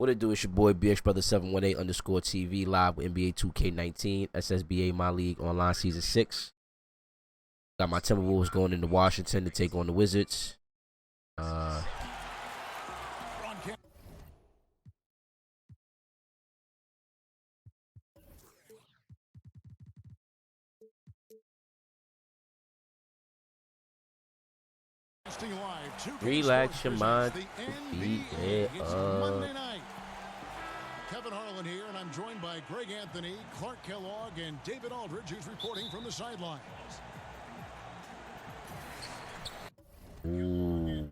What it do? It's your boy BX Brother 718 underscore TV live with NBA 2K19 SSBA My League Online Season 6. Got my Timberwolves going into Washington to take on the Wizards. Relax your mind. Kevin Harlan here, and I'm joined by Greg Anthony, Clark Kellogg, and David Aldridge, who's reporting from the sidelines. Ooh.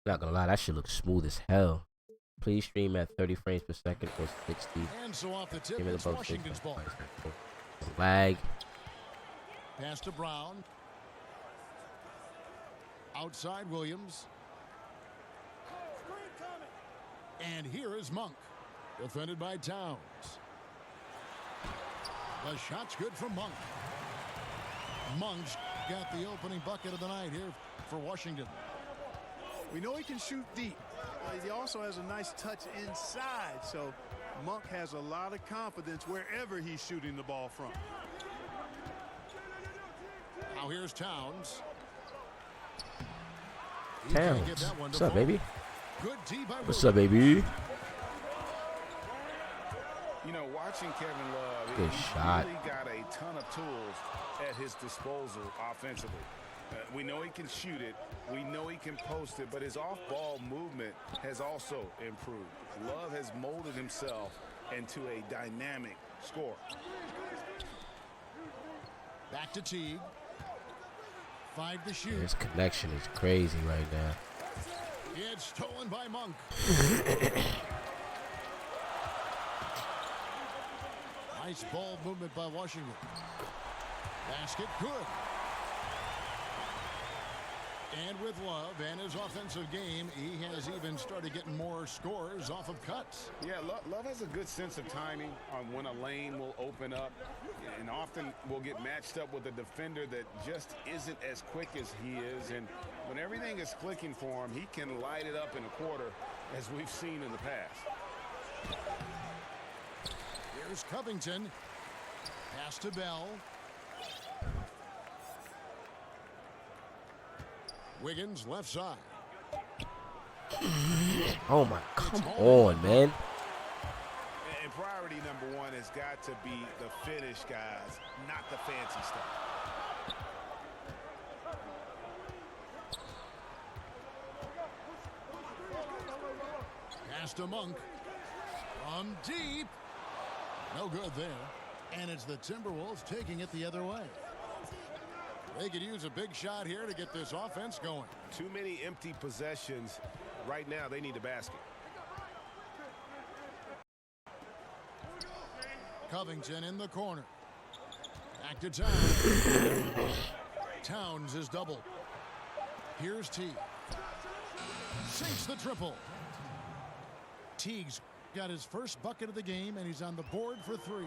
Not gonna lie, that shit looks smooth as hell. Please stream at 30 frames per second or 60. And so off the tip, it's Washington's ball. Lag. Pass to Brown. Outside Williams. And here is Monk. Defended by Towns. The shot's good from Monk. Monk's got the opening bucket of the night here for Washington. We know he can shoot deep. He also has a nice touch inside, so Monk has a lot of confidence wherever he's shooting the ball from. Now here's Towns. Towns. What's up, baby? Good D by What's up, baby? You know, watching Kevin Love, Good shot. Really got a ton of tools at his disposal offensively. We know he can shoot it. We know he can post it, but his off-ball movement has also improved. Love has molded himself into a dynamic scorer. Back to Teague. 5 to shoot. This connection is crazy right now. It's stolen by Monk. Nice ball movement by Washington. Basket good. And with Love and his offensive game, he has even started getting more scores off of cuts. Yeah, Love has a good sense of timing on when a lane will open up, and often will get matched up with a defender that just isn't as quick as he is. And when everything is clicking for him, he can light it up in a quarter, as we've seen in the past. Here's Covington. Pass to Bell. Wiggins left side. Oh my, come on, man. And priority number one has got to be the finish, guys, not the fancy stuff. Pass to Monk. From deep. No good there. And it's the Timberwolves taking it the other way. They could use a big shot here to get this offense going. Too many empty possessions. Right now, they need a basket. Covington in the corner. Back to Towns. Towns is doubled. Here's Teague. Sinks the triple. Teague's got his first bucket of the game, and he's on the board for 3.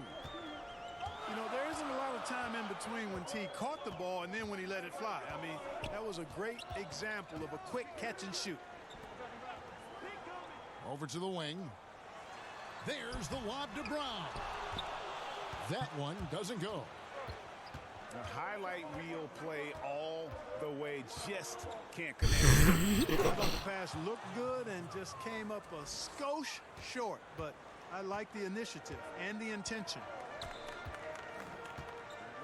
You know, there isn't a lot of time in between when T caught the ball and then when he let it fly. I mean, that was a great example of a quick catch and shoot. Over to the wing. There's the lob to Brown. That one doesn't go. A highlight reel play all the way, just can't connect. I thought the pass looked good and just came up a skosh short, but I like the initiative and the intention.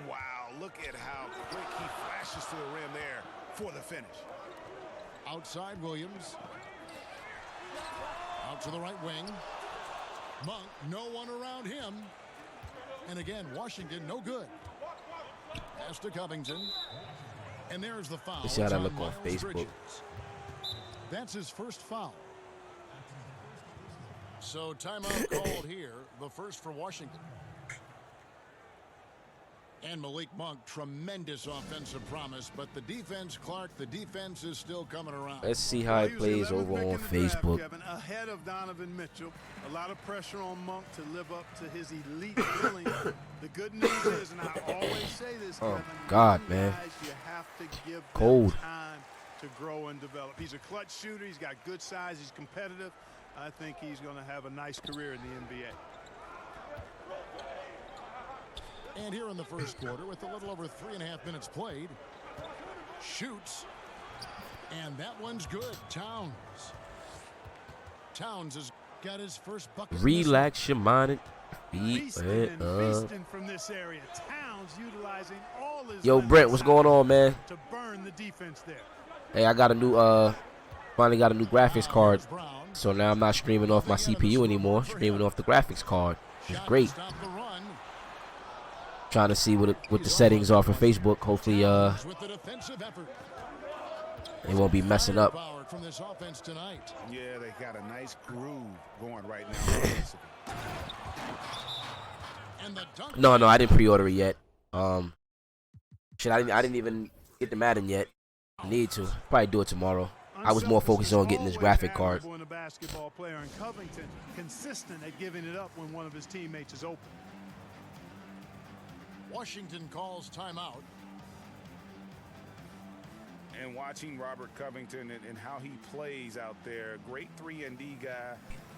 Wow, look at how quick he flashes to the rim there for the finish. Outside Williams. Out to the right wing. Monk, no one around him. And again, Washington, no good. Pass to Covington. And there's the foul. You see how that look on Facebook. Bridges. That's his first foul. So timeout called here, the first for Washington. And Malik Monk, tremendous offensive promise, but the defense, Clark, the defense is still coming around. Let's see how he plays over on Facebook. Kevin, ahead of Donovan Mitchell. A lot of pressure on Monk to live up to his elite billing. The good news is, and I always say this, Kevin, God, man. guys, you have to give Cold. them time to grow and develop. He's a clutch shooter. He's got good size. He's competitive. I think he's going to have a nice career in the NBA. And here in the first quarter, with a little over 3.5 minutes played, shoots, and that one's good. Towns has got his first bucket. Relax your mind and beat Feasting it and up. feasting from this area. Towns utilizing all his Yo, Brent, what's going on, man? to burn the defense there. Hey, I got a new finally got a new graphics card, so now I'm not streaming off my CPU anymore. Streaming off the graphics card, which is great. Trying to see what the settings are for Facebook. Hopefully, they won't be messing up. Yeah, they got a nice groove going right now. No, I didn't pre-order it yet. Shit, I didn't even get the Madden yet. Need to probably do it tomorrow. I was more focused on getting this graphic card. A basketball player in Covington, consistent at giving it up when one of his teammates is open. Washington calls timeout. And watching Robert Covington and how he plays out there, great 3-and-D guy,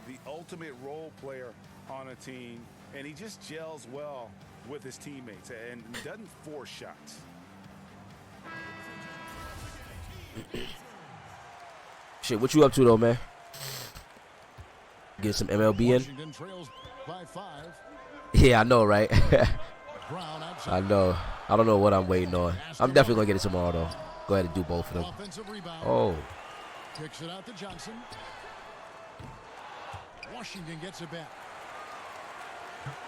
the ultimate role player on a team, and he just gels well with his teammates and doesn't force shots. Shit, what you up to though, man? Get some MLB in? Washington trails by 5. Yeah, I know, right? Brown I know. I don't know what I'm waiting on. I'm definitely gonna get it tomorrow though. Go ahead and do both of them. Offensive rebound. Oh, Kicks it out to Johnson. Washington gets it back.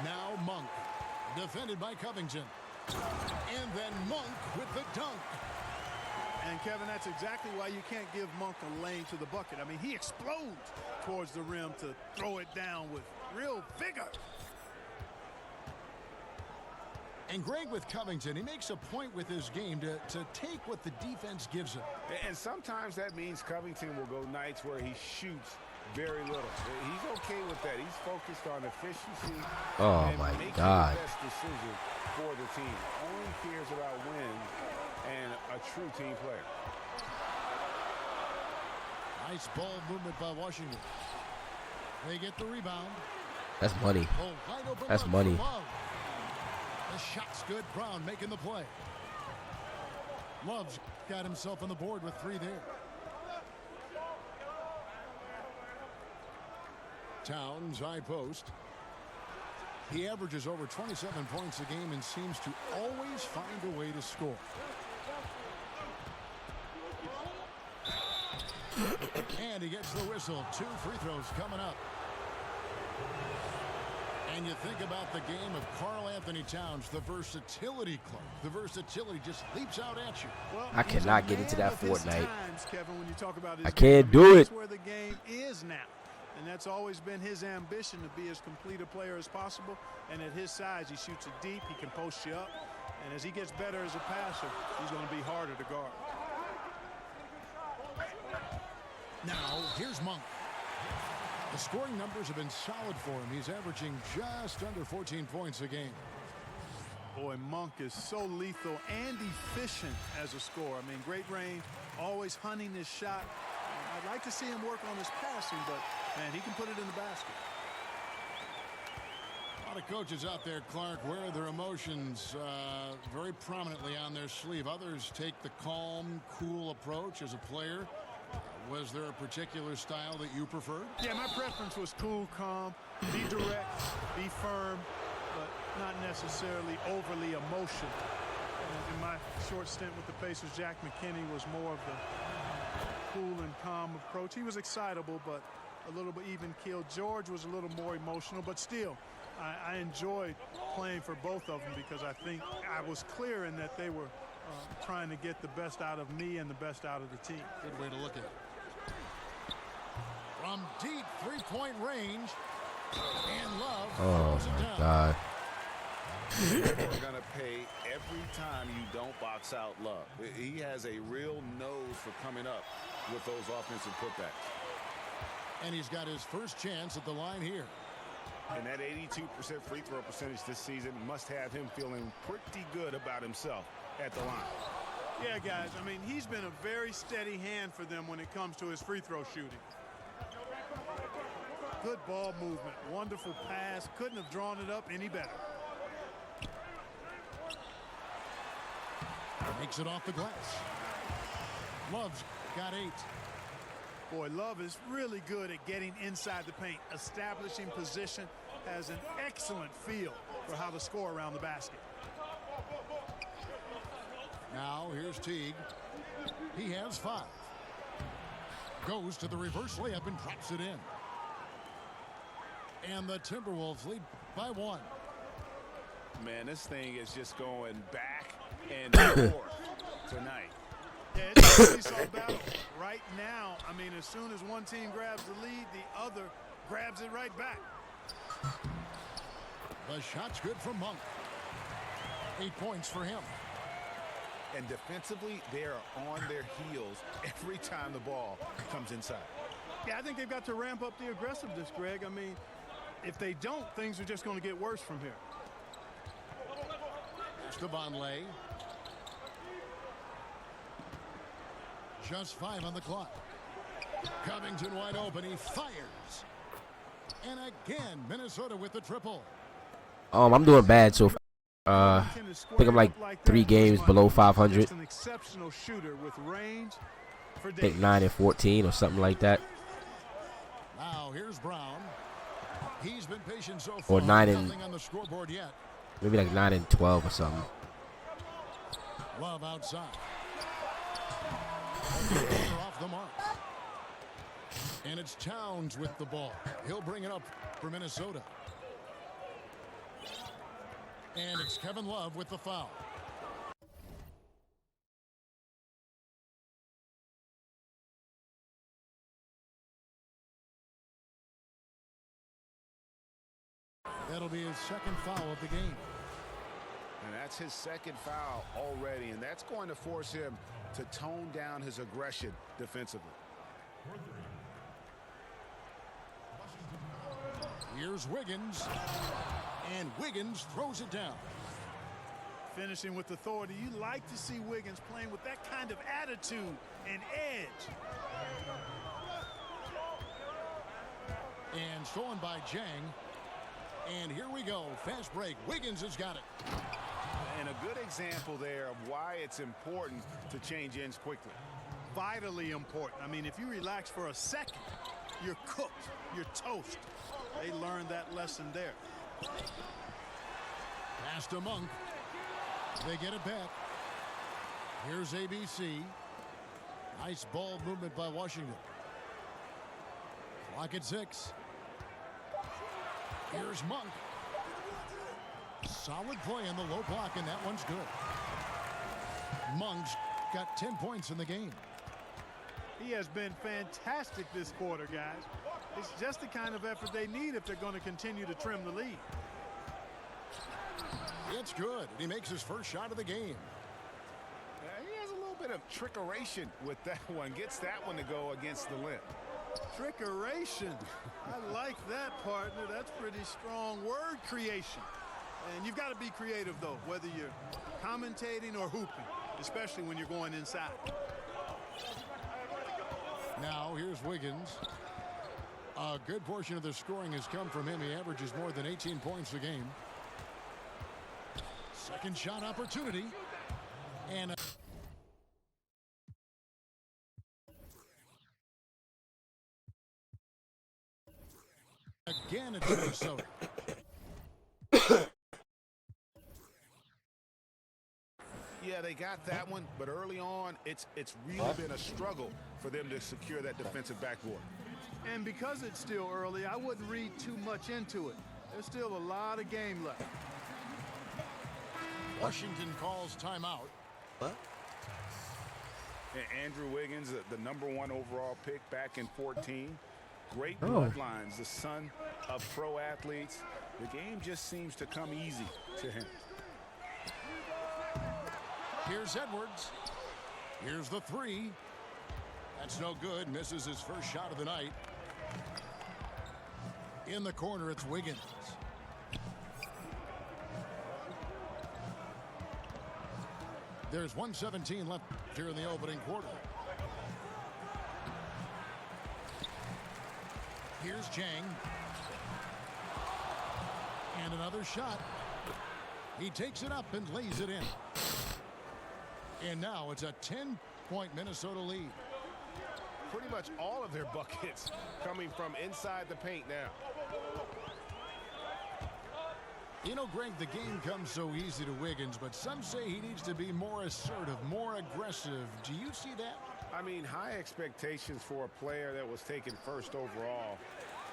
Now Monk, defended by Covington. And then Monk with the dunk. And Kevin, that's exactly why you can't give Monk a lane to the bucket. I mean, he explodes towards the rim to throw it down with real vigor. And Greg with Covington, he makes a point with his game to take what the defense gives him. And sometimes that means Covington will go nights where he shoots very little. He's okay with that. He's focused on efficiency. Oh, and my making God. the best decision for the team. Only cares about wins and a true team player. Nice ball movement by Washington. They get the rebound. that's money. Oh, wide open That's look money. for Love. The shot's good. Brown making the play. Love's got himself on the board with 3 there. Towns, high post. He averages over 27 points a game and seems to always find a way to score. And he gets the whistle. 2 free throws coming up. And you think about the game of Karl Anthony Towns, the versatility club. The versatility just leaps out at you. Well, I cannot get into that Fortnite. Times, Kevin, when you talk about his I can't game, do it. That's where the game is now. And that's always been his ambition, to be as complete a player as possible. And at his size, he shoots it deep. He can post you up. And as he gets better as a passer, he's going to be harder to guard. Now, here's Monk. The scoring numbers have been solid for him. He's averaging just under 14 points a game. Boy, Monk is so lethal and efficient as a scorer. I mean, great range, always hunting his shot. I'd like to see him work on his passing, but, man, he can put it in the basket. A lot of coaches out there, Clark, wear their emotions very prominently on their sleeve. Others take the calm, cool approach as a player. Was there a particular style that you preferred? Yeah, my preference was cool, calm, be direct, be firm, but not necessarily overly emotional. In my short stint with the Pacers, Jack McKinney was more of the cool and calm approach. He was excitable, but a little bit even keeled. George was a little more emotional, but still, I enjoyed playing for both of them because I think I was clear in that they were trying to get the best out of me and the best out of the team. Good way to look at it. From deep three-point range, and Love Oh, throws it my down. God. You're going to pay every time you don't box out Love. He has a real nose for coming up with those offensive putbacks. And he's got his first chance at the line here. And that 82% free throw percentage this season must have him feeling pretty good about himself at the line. Yeah, guys, I mean, he's been a very steady hand for them when it comes to his free throw shooting. Good ball movement, wonderful pass, couldn't have drawn it up any better. Makes it off the glass. Love's got 8. Boy, Love is really good at getting inside the paint, establishing position, has an excellent feel for how to score around the basket. Now here's Teague. He has 5. Goes to the reverse layup and drops it in. And the Timberwolves lead by 1. Man, this thing is just going back and forth tonight. Yeah, it's a seesaw battle right now. I mean, as soon as one team grabs the lead, the other grabs it right back. The shot's good from Monk. 8 points for him. And defensively, they are on their heels every time the ball comes inside. Yeah, I think they've got to ramp up the aggressiveness, Greg. I mean, if they don't, things are just going to get worse from here. To Vonleh. Just 5 on the clock. Covington wide open. He fires. And again, Minnesota with the triple. I'm doing bad so far. I think I'm like 3 games below 500. An exceptional shooter with range for I think 9-14 or something like that. Now here's Brown. He's been patient so far. Or 9 and nothing on the scoreboard yet. maybe like 9-12 or something. Love outside. Off the mark. And it's Towns with the ball. He'll bring it up for Minnesota. And it's Kevin Love with the foul. That'll be his second foul of the game. And that's his second foul already, and that's going to force him to tone down his aggression defensively. Here's Wiggins. And Wiggins throws it down. Finishing with authority. You like to see Wiggins playing with that kind of attitude and edge. And stolen by Jang. And here we go. Fast break. Wiggins has got it. And a good example there of why it's important to change ends quickly. Vitally important. I mean, if you relax for a second, you're cooked. You're toast. They learned that lesson there. Pass to Monk. They get it back. Here's ABC. Nice ball movement by Washington. Clock at 6. Here's Monk. Solid play in the low block, and that one's good. Monk's got 10 points in the game. He has been fantastic this quarter, guys. It's just the kind of effort they need if they're going to continue to trim the lead. It's good. He makes his first shot of the game. He has a little bit of trickeration with that one. Gets that one to go against the limb. Trickeration. I like that, partner. That's pretty strong word creation. And you've got to be creative, though, whether you're commentating or hooping, especially when you're going inside. Now here's Wiggins. A good portion of the scoring has come from him. He averages more than 18 points a game. Second shot opportunity. And again it's Minnesota. Yeah, they got that one, but early on, it's really been a struggle for them to secure that defensive backboard. And because it's still early, I wouldn't read too much into it. There's still a lot of game left. Washington calls timeout. What? And Andrew Wiggins, the #1 overall pick back in 14. Great bloodlines, the son of pro athletes. The game just seems to come easy to him. Here's Edwards. Here's the three. That's no good. Misses his first shot of the night. In the corner, it's Wiggins. There's 1:17 left here in the opening quarter. Here's Jang. And another shot. He takes it up and lays it in. And now it's a 10-point Minnesota lead. Pretty much all of their buckets coming from inside the paint now. You know, Greg, the game comes so easy to Wiggins, but some say he needs to be more assertive, more aggressive. Do you see that? I mean, high expectations for a player that was taken first overall.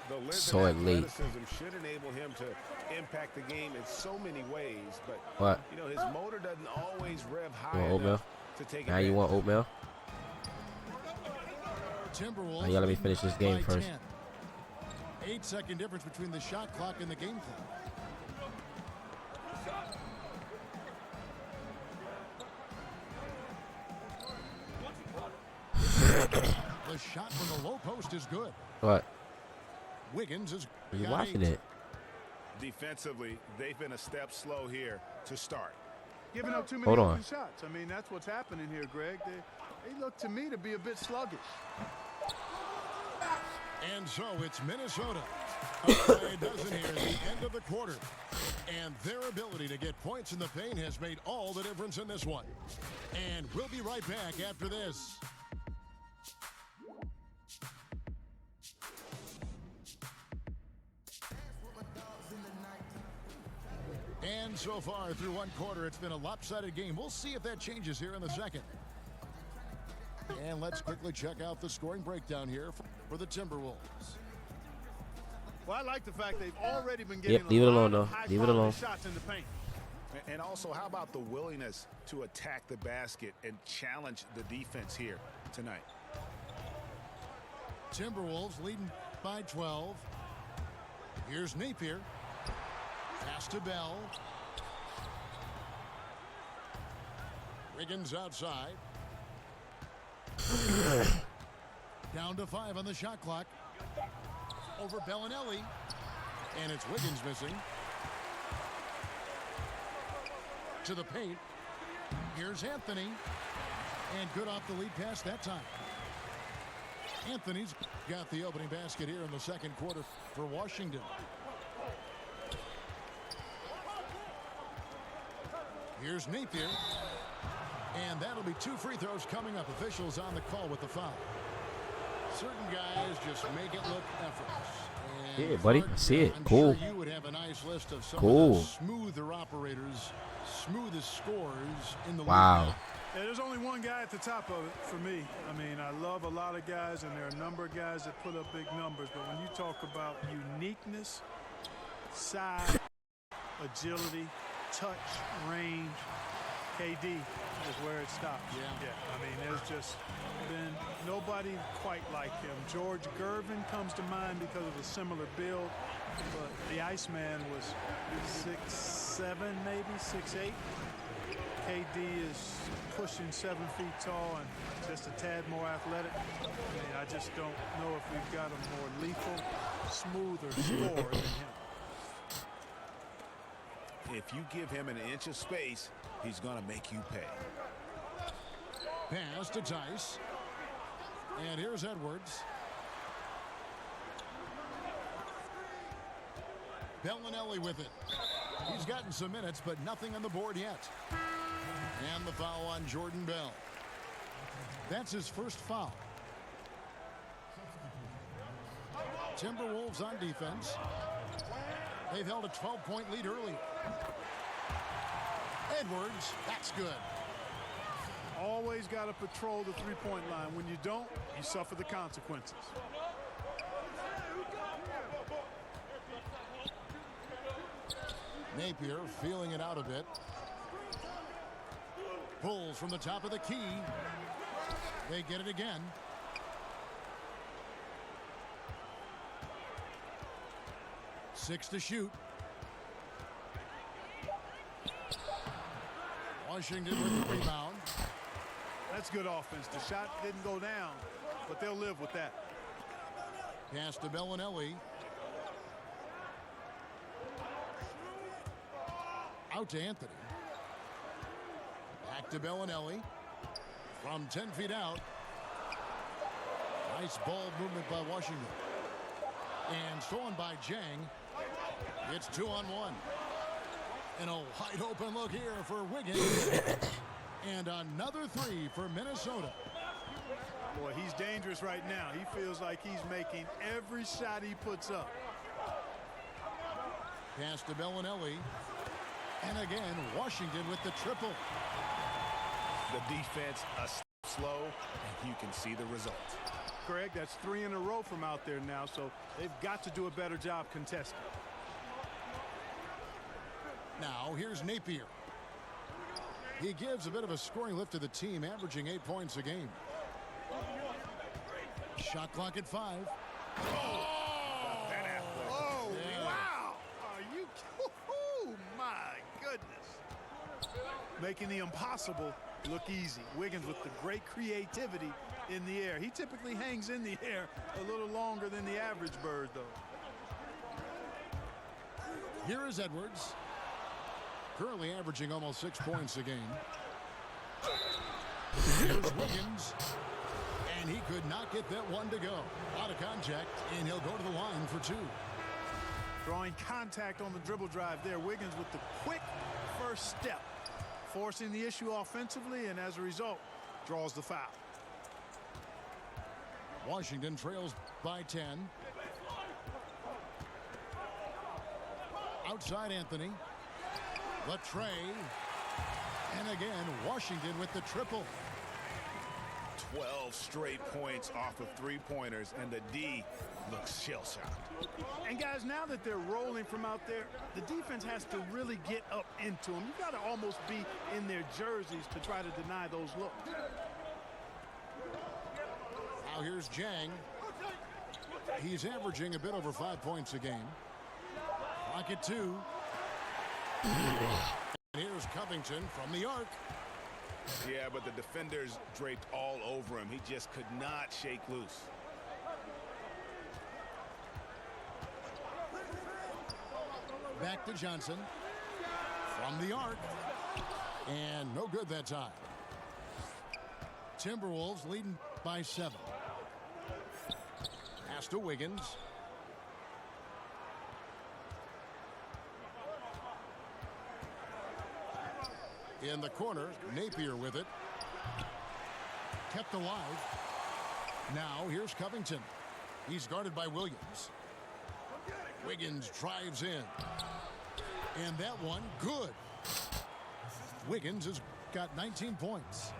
The length So and late. athleticism should enable him to impact the game in so many ways. But, What? you know, his motor doesn't always rev high You want oatmeal? enough to take Now you want oatmeal? Timberwolves. Now you gotta let me finish this game by first. 10. 8-second difference between the shot clock and the game clock. The shot from the low post is good. What? Wiggins is You got watching 8. it? Defensively, they've been a step slow here to start. Giving up too many Hold on. open shots. I mean, that's what's happening here, Greg. They look to me to be a bit sluggish. And so it's Minnesota. A dozen here at the end of the quarter. And their ability to get points in the paint has made all the difference in this one. And we'll be right back after this. And so far through one quarter, it's been a lopsided game. We'll see if that changes here in the second. And let's quickly check out the scoring breakdown here for the Timberwolves. Well, I like the fact they've already been getting leave it a alone, lot of though. high Leave it quality alone. shots in the paint. And also, how about the willingness to attack the basket and challenge the defense here tonight? Timberwolves leading by 12. Here's Napier. Pass to Bell. Wiggins outside. Down to 5 on the shot clock. Over Bellinelli. And it's Wiggins missing. To the paint. Here's Anthony. And good off the lead pass that time. Anthony's got the opening basket here in the second quarter for Washington. Here's Napier. And that'll be 2 free throws coming up. Officials on the call with the foul. Certain guys just make it look effortless. And Yeah, buddy. Clark, I see it. I'm Cool. sure you would have a nice list of some Cool. of the smoother operators, smoothest scorers in the Wow. league. Yeah, there's only one guy at the top of it for me. I mean, I love a lot of guys, and there are a number of guys that put up big numbers. But when you talk about uniqueness, size, agility, touch, range, KD is where it stops. Yeah. I mean, there's just been nobody quite like him. George Gervin comes to mind because of a similar build, but the Iceman was 6'7", maybe 6'8". KD is pushing 7 feet tall and just a tad more athletic. I mean, I just don't know if we've got a more lethal, smoother scorer than him. If you give him an inch of space, he's going to make you pay. Pass to Tice. And here's Edwards. Bellinelli with it. He's gotten some minutes, but nothing on the board yet. And the foul on Jordan Bell. That's his first foul. Timberwolves on defense. They've held a 12-point lead early. Edwards, that's good. Always got to patrol the three-point line. When you don't, you suffer the consequences. Napier feeling it out a bit. Pulls from the top of the key. They get it again. Six to shoot. Washington with the rebound. That's good offense. The shot didn't go down, but they'll live with that. Pass to Bellinelli. Out to Anthony. Back to Bellinelli. From 10 feet out. Nice ball movement by Washington. And stolen by Jang. It's 2-on-1. And a wide open look here for Wiggins. And another three for Minnesota. Boy, he's dangerous right now. He feels like he's making every shot he puts up. Pass to Bellinelli. And again, Washington with the triple. The defense a slow, and you can see the result. Greg, that's 3 in a row from out there now, so they've got to do a better job contesting. Now here's Napier. He gives a bit of a scoring lift to the team, averaging 8 points a game. Shot clock at 5. Oh, wow! Are you? Oh, my goodness! Making the impossible look easy. Wiggins with the great creativity in the air. He typically hangs in the air a little longer than the average bird, though. Here is Edwards. Currently averaging almost 6 points a game. Here's Wiggins. And he could not get that one to go. Out of contact, and he'll go to the line for 2. Drawing contact on the dribble drive there. Wiggins with the quick first step. Forcing the issue offensively, and as a result, draws the foul. Washington trails by 10. Outside Anthony. Latre. And again, Washington with the triple. 12 straight points off of three-pointers, and the D looks shell-shocked. And guys, now that they're rolling from out there, the defense has to really get up into them. You've got to almost be in their jerseys to try to deny those looks. Now here's Jang. He's averaging a bit over 5 points a game. Clock at 2. And here's Covington from the arc. Yeah, but the defenders draped all over him. He just could not shake loose. Back to Johnson. From the arc. And no good that time. Timberwolves leading by 7. Pass to Wiggins. In the corner, Napier with it. Kept alive. Now here's Covington. He's guarded by Williams. Wiggins drives in. And that one, good. Wiggins has got 19 points.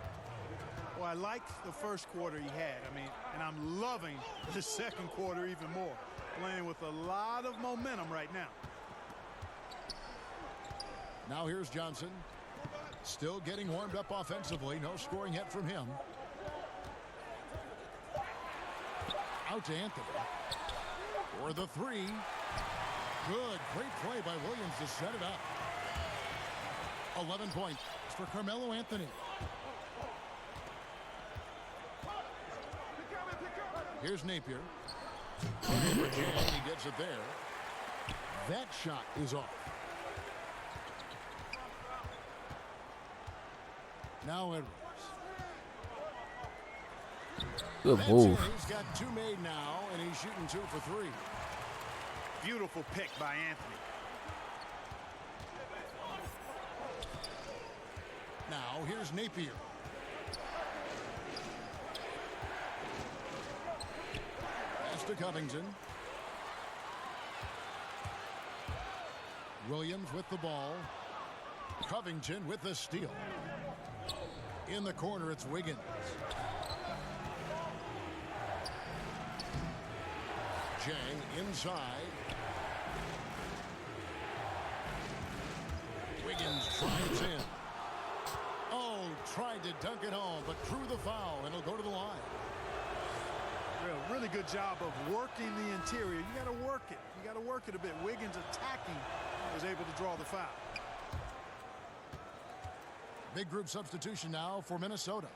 Well, I like the first quarter he had. I mean, and I'm loving the second quarter even more. Playing with a lot of momentum right now. Now here's Johnson. Still getting warmed up offensively. No scoring yet from him. Out to Anthony. For the 3. Good. Great play by Williams to set it up. 11 points for Carmelo Anthony. Here's Napier. He gets it there. That shot is off. Now Edwards. Good move. He's got 2 made now, and he's shooting 2 for 3. Beautiful pick by Anthony. Now here's Napier. Pass to Covington. Williams with the ball. Covington with the steal. In the corner, it's Wiggins. Jang inside. Wiggins drives in. Oh, tried to dunk it home, but drew the foul, and he'll go to the line. Really good job of working the interior. You got to work it. You got to work it a bit. Wiggins attacking was able to draw the foul. Big group substitution now for Minnesota.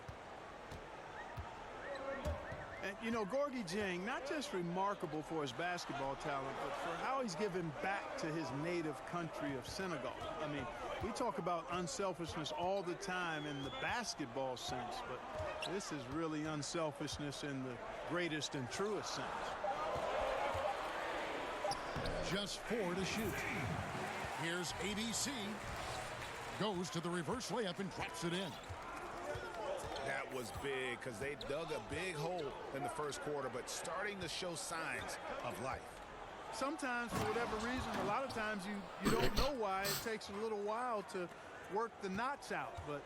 And, you know, Gorgie Dieng, not just remarkable for his basketball talent, but for how he's given back to his native country of Senegal. I mean, we talk about unselfishness all the time in the basketball sense, but this is really unselfishness in the greatest and truest sense. Just 4 to shoot. Here's ABC. Goes to the reverse layup and drops it in. That was big because they dug a big hole in the first quarter, but starting to show signs of life. Sometimes, for whatever reason, a lot of times you don't know why. It takes a little while to work the knots out, but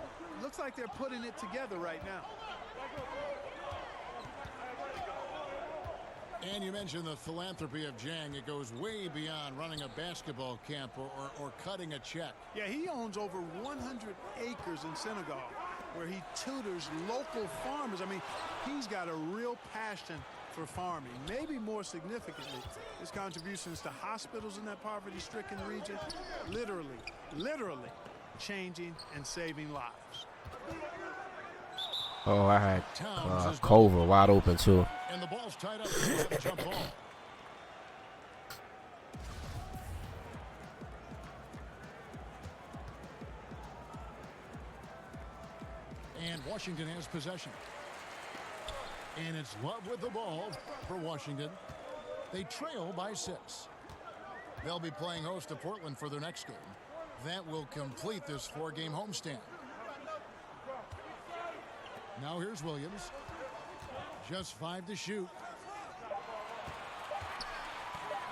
it looks like they're putting it together right now. And you mentioned the philanthropy of Dieng. It goes way beyond running a basketball camp or cutting a check. Yeah, he owns over 100 acres in Senegal where he tutors local farmers. I mean, he's got a real passion for farming. Maybe more significantly, his contributions to hospitals in that poverty-stricken region, literally changing and saving lives. Oh, I had Culver wide open too. And the ball's tied up for the jump ball. And Washington has possession. And it's Love with the ball for Washington. They trail by 6. They'll be playing host to Portland for their next game. That will complete this 4-game homestand. Now here's Williams. Just 5 to shoot.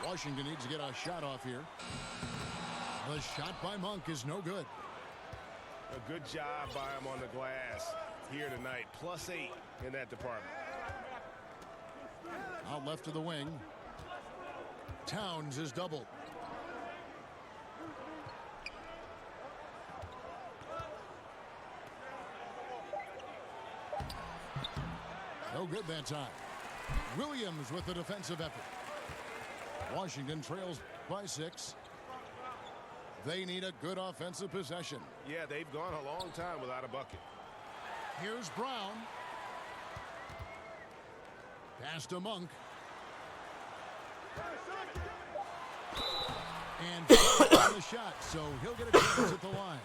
Washington needs to get a shot off here. The shot by Monk is no good. A good job by him on the glass here tonight. +8 in that department. Out left to the wing. Towns is doubled. No good that time. Williams with the defensive effort. Washington trails by 6. They need a good offensive possession. Yeah, they've gone a long time without a bucket. Here's Brown. Pass to Monk. And on the shot, so he'll get a chance at the line.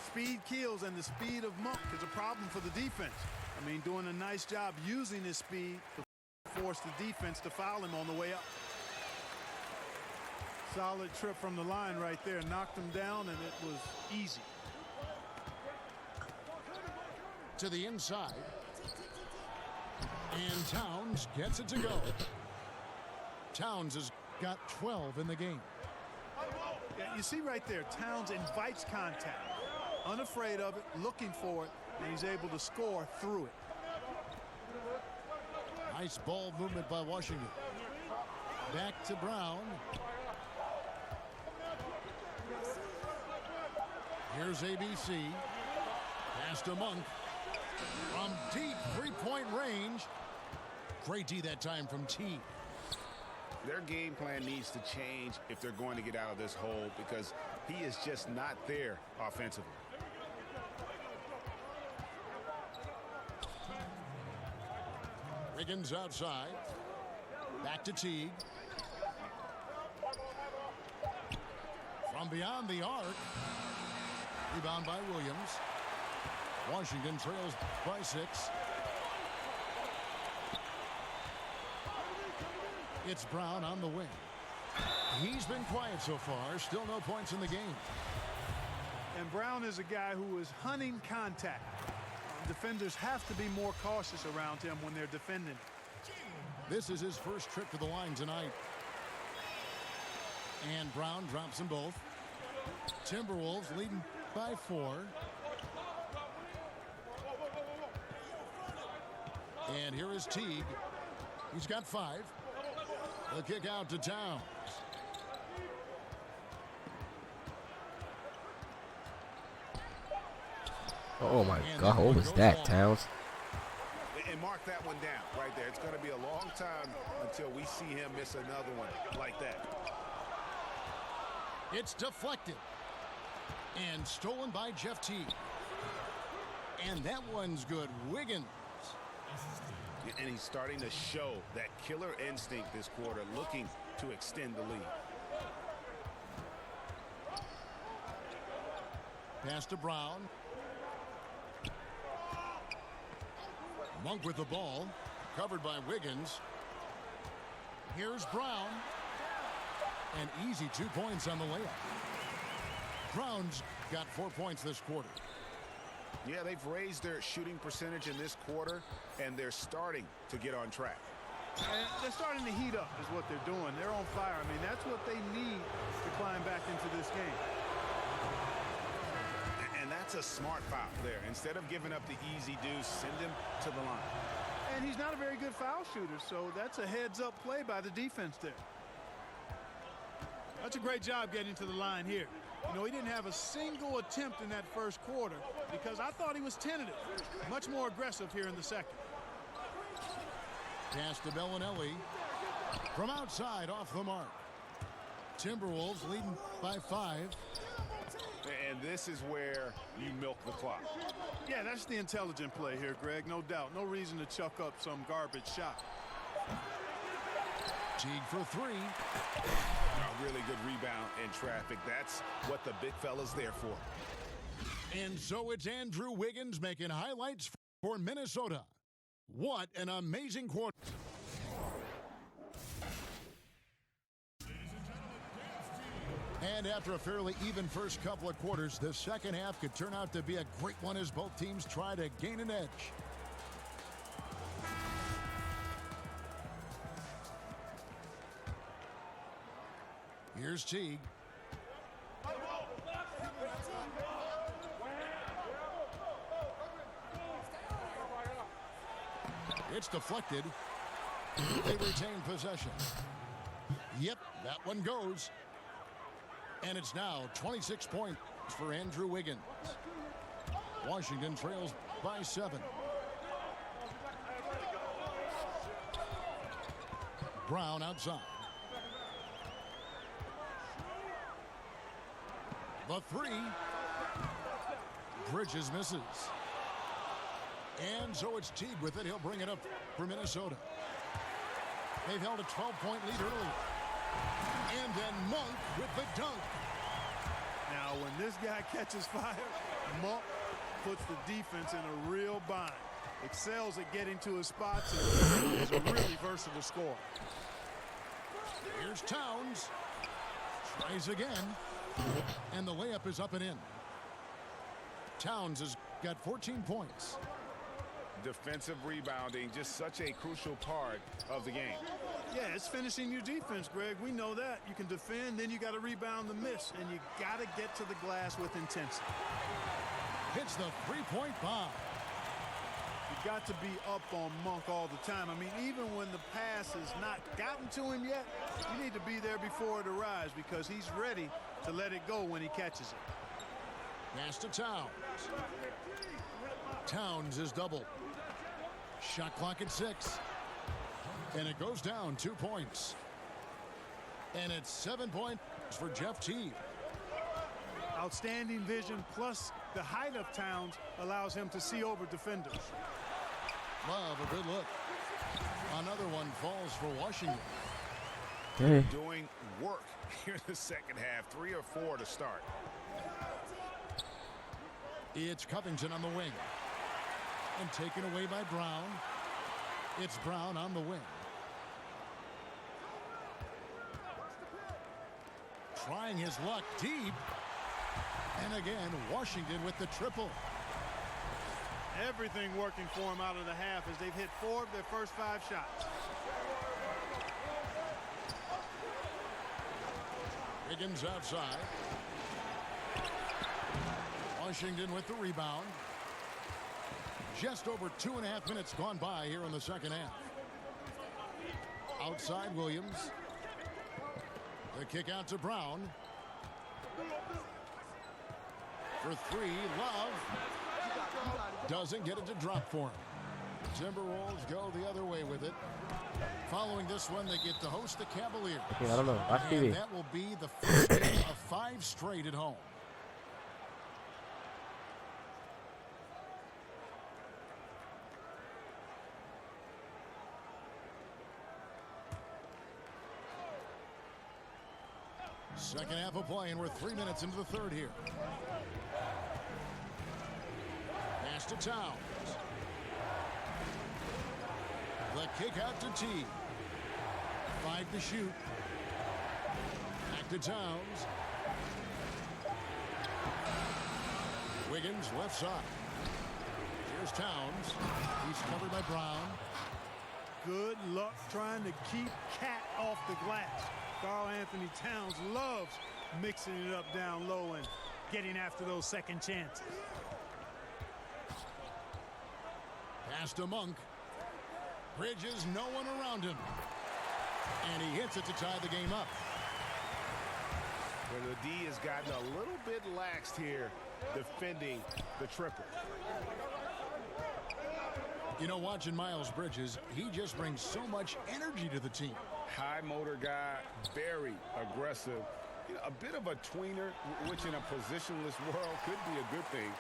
Speed kills, and the speed of Monk is a problem for the defense. I mean, doing a nice job using his speed to force the defense to foul him on the way up. Solid trip from the line right there. Knocked him down, and it was easy. To the inside. And Towns gets it to go. Towns has got 12 in the game. Yeah, you see right there, Towns invites contact. Unafraid of it, looking for it, and he's able to score through it. Nice ball movement by Washington. Back to Brown. Here's ABC. Pass to Monk. From deep three-point range. Great D that time from T. Their game plan needs to change if they're going to get out of this hole because he is just not there offensively. Wiggins outside. Back to Teague. From beyond the arc. Rebound by Williams. Washington trails by 6. It's Brown on the wing. He's been quiet so far. Still no points in the game. And Brown is a guy who is hunting contact. Defenders have to be more cautious around him when they're defending. This is his first trip to the line tonight. And Brown drops them both. Timberwolves leading by 4. And here is Teague. He's got 5. The kick out to Towns. Oh my God, what was that, Towns? And mark that one down right there. It's going to be a long time until we see him miss another one like that. It's deflected. And stolen by Jeff T. And that one's good. Wiggins. And he's starting to show that killer instinct this quarter, looking to extend the lead. Pass to Brown. Monk with the ball. Covered by Wiggins. Here's Brown. An easy 2 points on the layup. Brown's got 4 points this quarter. Yeah, they've raised their shooting percentage in this quarter, and they're starting to get on track. And they're starting to heat up is what they're doing. They're on fire. I mean, that's what they need to climb back into this game. And that's a smart foul there. Instead of giving up the easy deuce, send him to the line. And he's not a very good foul shooter, so that's a heads-up play by the defense there. That's a great job getting to the line here. You know, he didn't have a single attempt in that first quarter because I thought he was tentative. Much more aggressive here in the second. Pass to Bellinelli. From outside, off the mark. Timberwolves leading by 5. And this is where you milk the clock. Yeah, that's the intelligent play here, Greg, no doubt. No reason to chuck up some garbage shot. Teague for 3. A really good rebound in traffic. That's what the big fella's there for. And so it's Andrew Wiggins making highlights for Minnesota. What an amazing quarter. And after a fairly even first couple of quarters, the second half could turn out to be a great one as both teams try to gain an edge. Here's Teague. It's deflected. They retain possession. Yep, that one goes. And it's now 26 points for Andrew Wiggins. Washington trails by 7. Brown outside. The 3. Bridges misses. And so it's Teague with it. He'll bring it up for Minnesota. They've held a 12-point lead early. And then Monk with the dunk. Now, when this guy catches fire, Monk puts the defense in a real bind. Excels at getting to his spots and is a really versatile scorer. Here's Towns. Tries again. And the layup is up and in. Towns has got 14 points. Defensive rebounding, just such a crucial part of the game. Yeah, it's finishing your defense, Greg. We know that. You can defend, then you got to rebound the miss, and you got to get to the glass with intensity. Hits the three-point bomb. You got to be up on Monk all the time. I mean, even when the pass has not gotten to him yet, you need to be there before it arrives because he's ready to let it go when he catches it. Pass to Towns. Towns is doubled. Shot clock at 6. And it goes down 2 points. And it's 7 points for Jeff T. Outstanding vision plus the height of Towns allows him to see over defenders. Love a good look. Another one falls for Washington. Hey. Doing work here in the second half. 3 or 4 to start. It's Covington on the wing. And taken away by Brown. It's Brown on the wing. Trying his luck deep. And again, Washington with the triple. Everything working for him out of the half as they've hit 4 of their first 5 shots. Wiggins outside. Washington with the rebound. Just over 2.5 minutes gone by here in the second half. Outside Williams. The kick out to Brown. For 3, Love. Doesn't get it to drop for him. Timberwolves go the other way with it. Following this one, they get to host the Cavaliers. Yeah, I don't know. And that will be the first game of 5 straight at home. Second half of play, and we're 3 minutes into the third here. Pass to Towns. The kick out to T. 5 to shoot. Back to Towns. Wiggins left side. Here's Towns. He's covered by Brown. Good luck trying to keep Cat off the glass. Karl Anthony Towns loves mixing it up down low and getting after those second chances. Pass to Monk. Bridges, no one around him. And he hits it to tie the game up. Well, the D has gotten a little bit laxed here defending the triple. You know, watching Miles Bridges, he just brings so much energy to the team. High motor guy, very aggressive. You know, a bit of a tweener, which in a positionless world could be a good thing.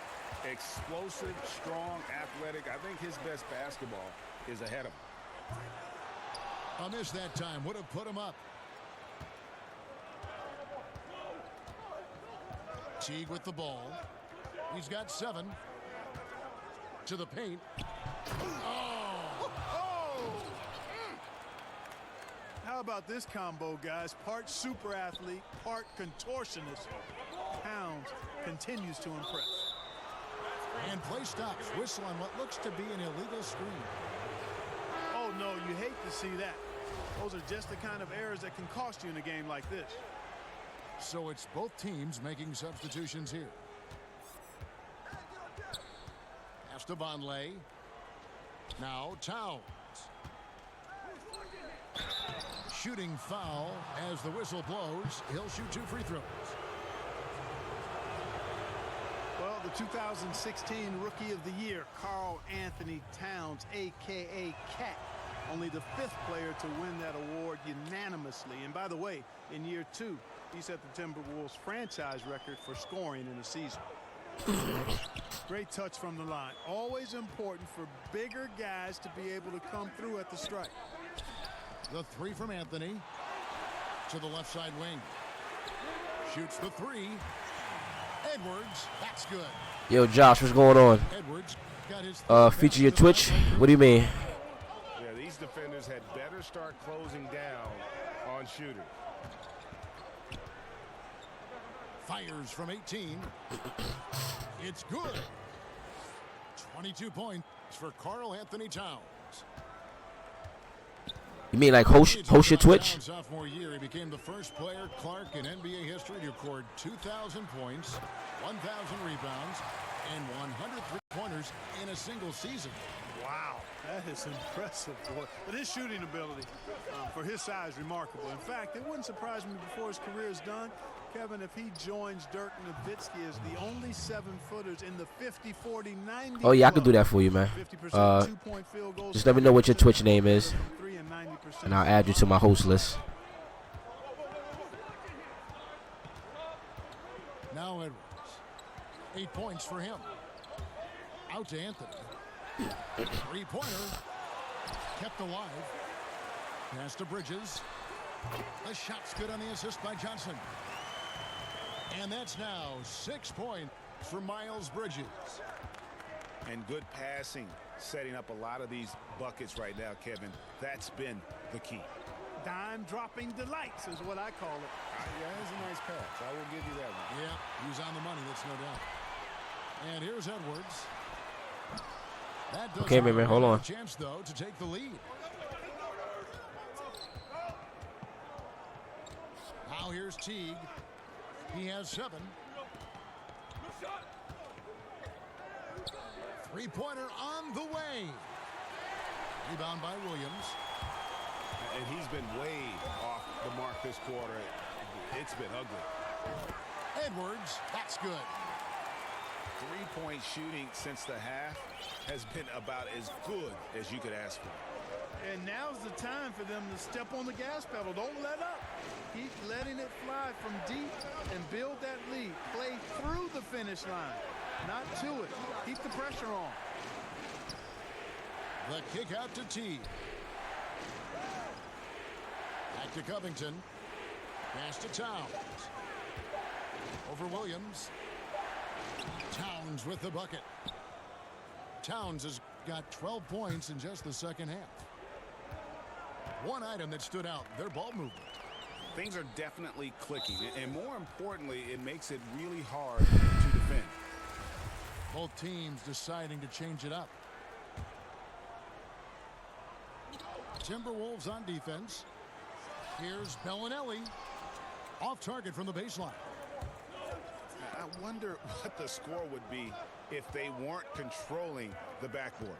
Explosive, strong, athletic. I think his best basketball is ahead of him. A miss that time would have put him up. Teague with the ball. He's got 7. To the paint. How about this combo, guys? Part super athlete, part contortionist. Towns continues to impress. And play stops. Whistle on what looks to be an illegal screen. Oh, no, you hate to see that. Those are just the kind of errors that can cost you in a game like this. So it's both teams making substitutions here. Pass to Vonleh. Now Towns. Shooting foul as the whistle blows. He'll shoot 2 free throws. Well, the 2016 Rookie of the Year, Karl Anthony Towns, a.k.a. Cat. Only the 5th player to win that award unanimously. And by the way, in year 2, he set the Timberwolves franchise record for scoring in a season. Great touch from the line. Always important for bigger guys to be able to come through at the strike. The 3 from Anthony to the left side wing. Shoots the 3. Edwards, that's good. Yo, Josh, what's going on? Edwards got his Feature your Twitch? What do you mean? Yeah, these defenders had better start closing down on shooters. Fires from 18. It's good. 22 points for Karl Anthony Towns. You mean like host your Twitch? Sophomore year, he became the first player, Clark, in NBA history to record 2,000 points, 1,000 rebounds, and 100 three-pointers in a single season. Wow, that is impressive, boy. But his shooting ability, for his size, remarkable. In fact, it wouldn't surprise me before his career is done, Kevin, if he joins Dirk Nowitzki as the only 7-footers in the 50, 40, 90. Oh yeah, I can do that for you, man. Just let me know what your Twitch name is, and I'll add you to my host list. Now Edwards. 8 points for him. Out to Anthony. 3-pointer. Kept alive. Pass to Bridges. The shot's good on the assist by Johnson. And that's now 6 points for Miles Bridges. And good passing, setting up a lot of these buckets right now, Kevin. That's been the key. Dime-dropping delights is what I call it. Yeah, that's a nice pass. I will give you that one. Yeah, he was on the money, that's no doubt. And here's Edwards. That does okay, man, hold on. Chance, though, to take the lead. Now here's Teague. He has 7. 3-pointer on the way. Rebound by Williams. And he's been way off the mark this quarter. It's been ugly. Edwards, that's good. 3-point shooting since the half has been about as good as you could ask for. And now's the time for them to step on the gas pedal. Don't let up. Keep letting it fly from deep and build that lead. Play through the finish line, not to it. Keep the pressure on. The kick out to T. Back to Covington. Pass to Towns. Over Williams. Towns with the bucket. Towns has got 12 points in just the second half. One item that stood out, their ball movement. Things are definitely clicking, and more importantly, it makes it really hard to defend. Both teams deciding to change it up. Timberwolves on defense. Here's Bellinelli. Off target from the baseline. I wonder what the score would be if they weren't controlling the backboard.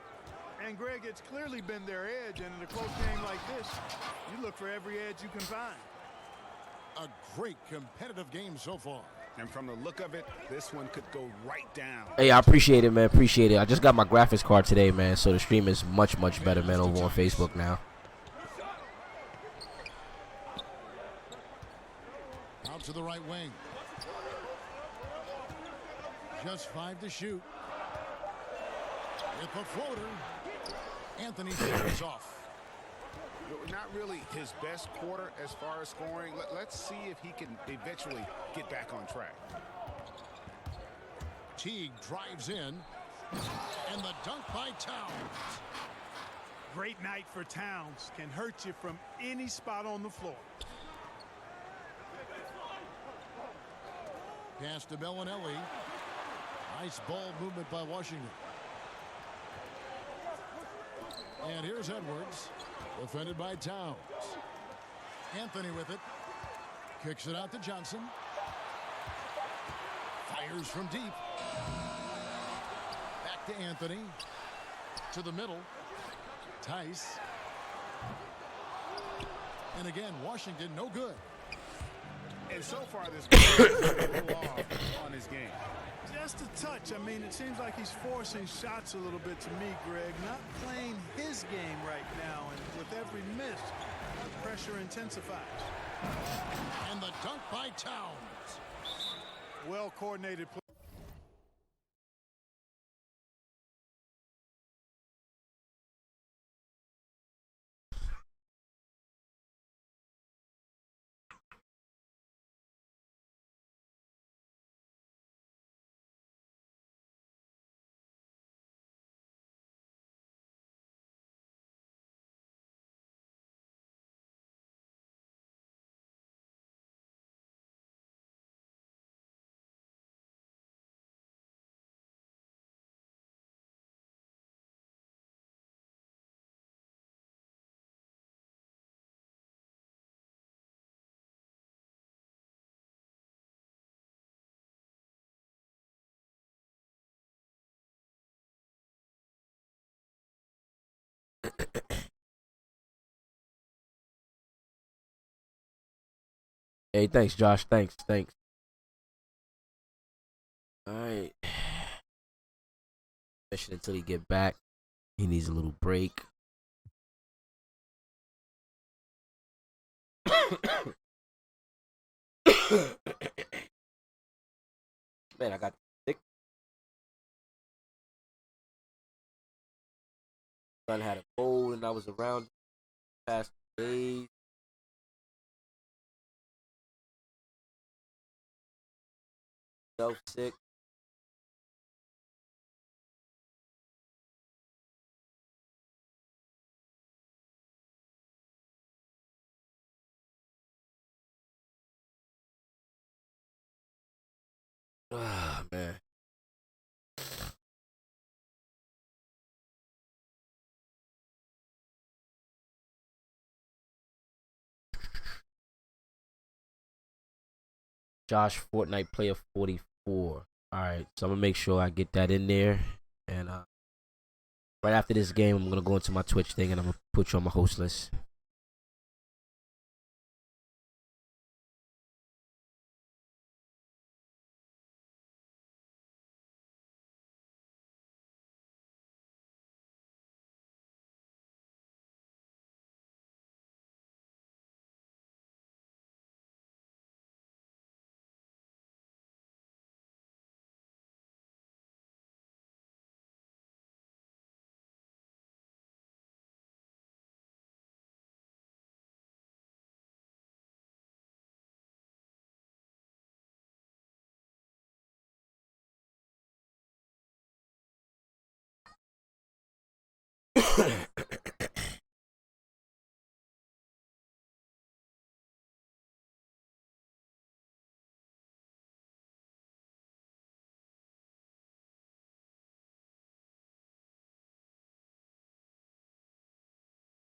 And, Greg, it's clearly been their edge, and in a close game like this, you look for every edge you can find. A great competitive game so far. And from the look of it, this one could go right down. Hey, I appreciate it, man. Appreciate it. I just got my graphics card today, man, so the stream is much, much better, man, over on Facebook now. Out to the right wing. Just 5 to shoot. With the floater. Anthony Davis off. Not really his best quarter as far as scoring. Let's see if he can eventually get back on track. Teague drives in. And the dunk by Towns. Great night for Towns. Can hurt you from any spot on the floor. Pass to Bellinelli. Nice ball movement by Washington. And here's Edwards. Defended by Towns. Anthony with it. Kicks it out to Johnson. Fires from deep. Back to Anthony. To the middle. Tice. And again, Washington no good. And so far, this guy is a little off on his game. Just a touch. I mean, it seems like he's forcing shots a little bit to me, Greg. Not playing his game right now, and with every miss, the pressure intensifies. And the dunk by Towns. Well-coordinated play. Hey, thanks, Josh. Thanks. All right. Especially until he get back. He needs a little break. Man, I got sick. Son had a cold and I was around the past days. Self sick. Ah, man. Josh Fortnite player 44. All right, so I'm gonna make sure I get that in there, and right after this game, I'm gonna go into my Twitch thing and I'm gonna put you on my host list.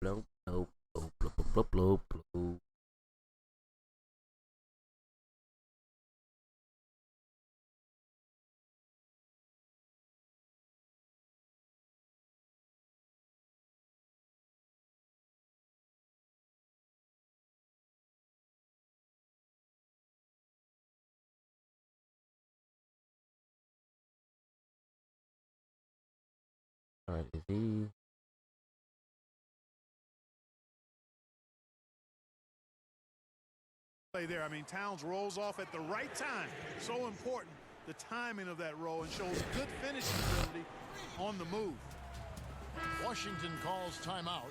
Blow, blow, blow, blow, blow, blow, blow. All right, is he? Play there. I mean, Towns rolls off at the right time. So important, the timing of that roll, and shows good finishing ability on the move. Washington calls timeout.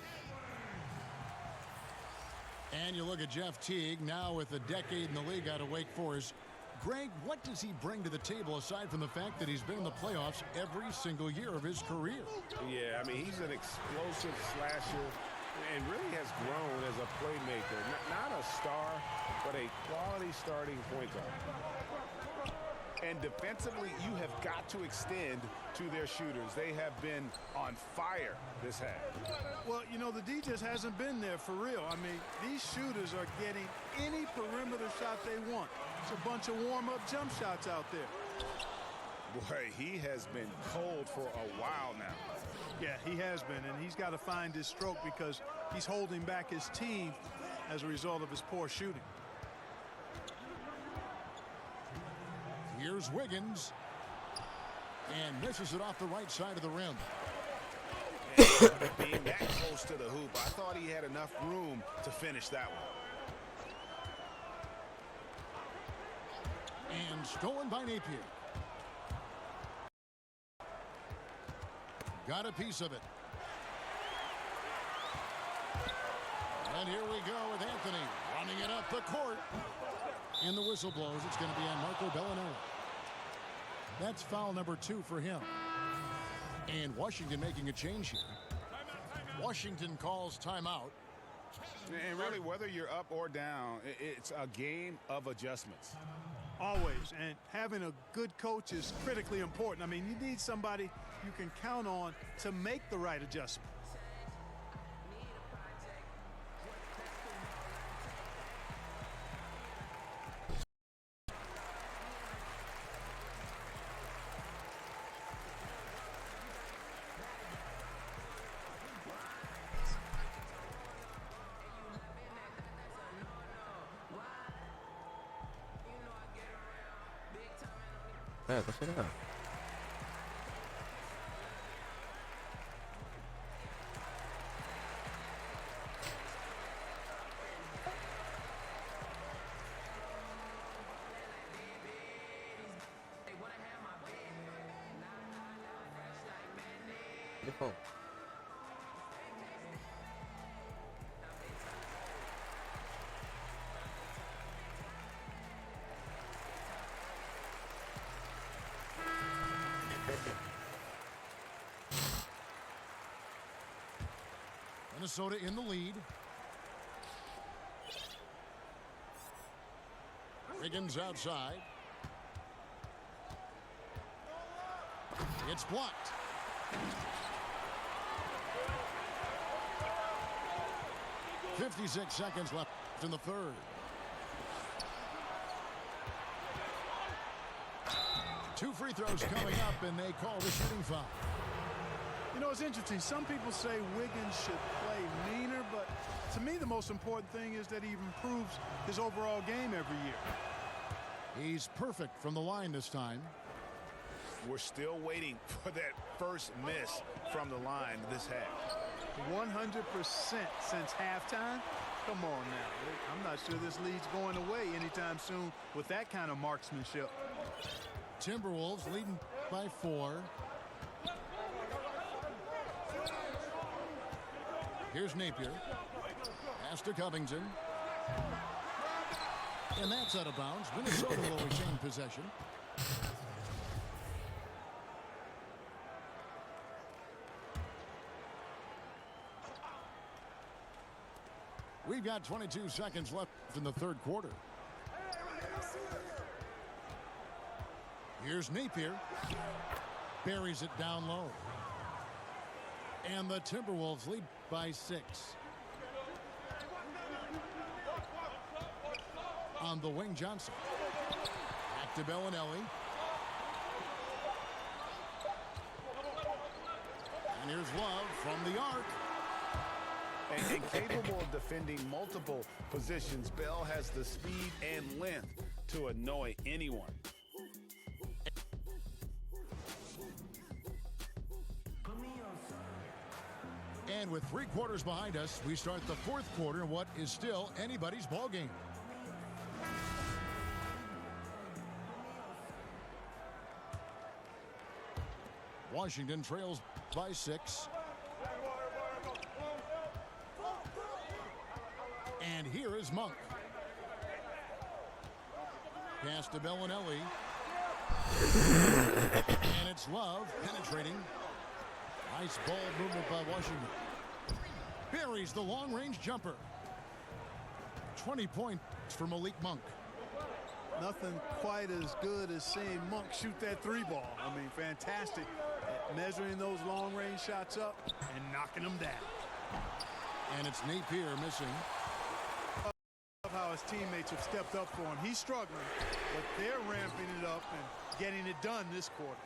And you look at Jeff Teague, now with a decade in the league out of Wake Forest. Greg, what does he bring to the table aside from the fact that he's been in the playoffs every single year of his career? Yeah, I mean, he's an explosive slasher and really has grown as a playmaker. Not a star, but a quality starting point guard. And defensively, you have got to extend to their shooters. They have been on fire this half. Well, you know, the D just hasn't been there for real. I mean, these shooters are getting any perimeter shot they want. It's a bunch of warm-up jump shots out there. Boy, he has been cold for a while now. Yeah, he has been, and he's got to find his stroke because he's holding back his team as a result of his poor shooting. Here's Wiggins. And misses it off the right side of the rim. Being that close to the hoop, I thought he had enough room to finish that one. And stolen by Napier. Got a piece of it. And here we go with Anthony running it up the court. And the whistle blows. It's going to be on Marco Bellinelli. That's foul number 2 for him. And Washington making a change here. Washington calls timeout. And really, whether you're up or down, it's a game of adjustments. Always. And having a good coach is critically important. I mean, you need somebody you can count on to make the right adjustment. Yeah, go sit down. Your phone. Minnesota in the lead. Wiggins outside. It's blocked. .56 seconds left in the third. Two free throws coming up, and they call the shooting foul. You know, it's interesting. Some people say Wiggins should play meaner, but to me the most important thing is that he improves his overall game every year. He's perfect from the line this time. We're still waiting for that first miss from the line this half. 100% since halftime. Come on now. I'm not sure this lead's going away anytime soon with that kind of marksmanship. Timberwolves leading by 4. Here's Napier. Pass to Covington. And that's out of bounds. Minnesota will retain possession. We've got 22 seconds left in the third quarter. Here's Napier. Buries it down low. And the Timberwolves lead by 6. On the wing, Johnson. Back to Bellinelli. And here's Love from the arc. And capable of defending multiple positions, Bell has the speed and length to annoy anyone. And with 3 quarters behind us, we start the fourth quarter in what is still anybody's ball game. Washington trails by 6. And here is Monk. Pass to Bellinelli. And it's Love penetrating. Nice ball movement by Washington. Buries the long-range jumper. 20 points for Malik Monk. Nothing quite as good as seeing Monk shoot that 3 ball. I mean, fantastic at measuring those long-range shots up and knocking them down. And it's Napier missing. I love how his teammates have stepped up for him. He's struggling, but they're ramping it up and getting it done this quarter.